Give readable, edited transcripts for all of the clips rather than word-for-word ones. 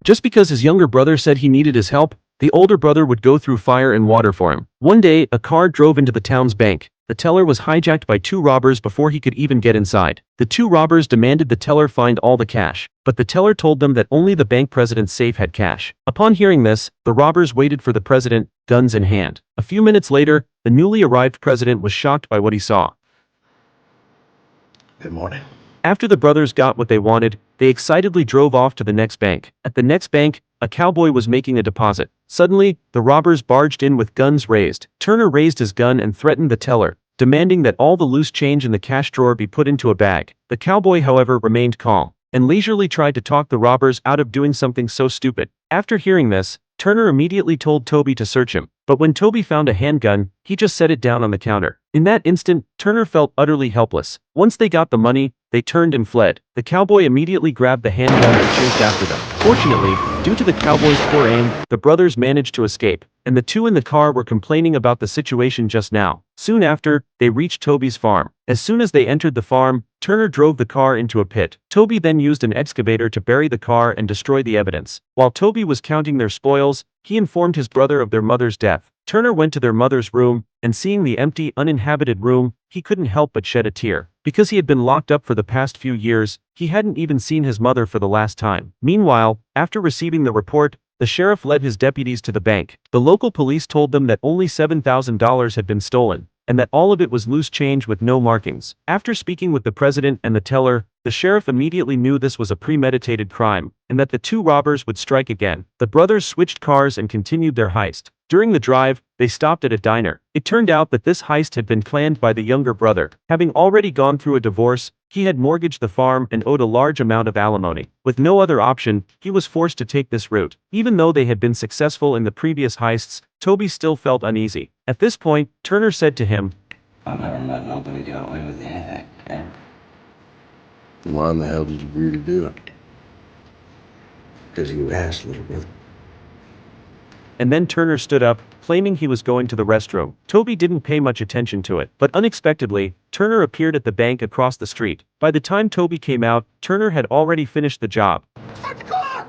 Just because his younger brother said he needed his help, the older brother would go through fire and water for him. One day, a car drove into the town's bank. The teller was hijacked by two robbers before he could even get inside. The two robbers demanded the teller find all the cash, but the teller told them that only the bank president's safe had cash. Upon hearing this, the robbers waited for the president, guns in hand. A few minutes later, the newly arrived president was shocked by what he saw. Good morning. After the brothers got what they wanted, they excitedly drove off to the next bank. At the next bank, a cowboy was making a deposit. Suddenly, the robbers barged in with guns raised. Turner raised his gun and threatened the teller, demanding that all the loose change in the cash drawer be put into a bag. The cowboy, however, remained calm and leisurely tried to talk the robbers out of doing something so stupid. After hearing this, Turner immediately told Toby to search him, but when Toby found a handgun, he just set it down on the counter. In that instant, Turner felt utterly helpless. Once they got the money, they turned and fled. The cowboy immediately grabbed the handgun and chased after them. Fortunately, due to the cowboy's poor aim, the brothers managed to escape, and the two in the car were complaining about the situation just now. Soon after, they reached Toby's farm. As soon as they entered the farm, Turner drove the car into a pit. Toby then used an excavator to bury the car and destroy the evidence. While Toby was counting their spoils, he informed his brother of their mother's death. Turner went to their mother's room, and seeing the empty, uninhabited room, he couldn't help but shed a tear. Because he had been locked up for the past few years, he hadn't even seen his mother for the last time. Meanwhile, after receiving the report, the sheriff led his deputies to the bank. The local police told them that only $7,000 had been stolen, and that all of it was loose change with no markings. After speaking with the president and the teller, the sheriff immediately knew this was a premeditated crime, and that the two robbers would strike again. The brothers switched cars and continued their heist. During the drive, they stopped at a diner. It turned out that this heist had been planned by the younger brother. Having already gone through a divorce, he had mortgaged the farm and owed a large amount of alimony. With no other option, he was forced to take this route. Even though they had been successful in the previous heists, Toby still felt uneasy. At this point, Turner said to him, "I've never met nobody get away with anything, okay? Why in the hell did you agree to do it? Because you asked, little brother. and then Turner stood up, claiming he was going to the restroom. Toby didn't pay much attention to it, but unexpectedly, Turner appeared at the bank across the street. By the time Toby came out, Turner had already finished the job. Start the car!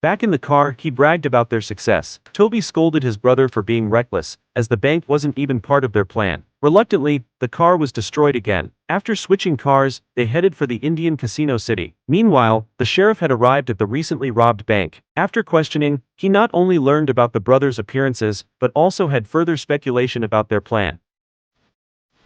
Back in the car, he bragged about their success. Toby scolded his brother for being reckless, as the bank wasn't even part of their plan. Reluctantly, the car was destroyed again. After switching cars, they headed for the Indian Casino City. Meanwhile, the sheriff had arrived at the recently robbed bank. After questioning, he not only learned about the brothers' appearances, but also had further speculation about their plan.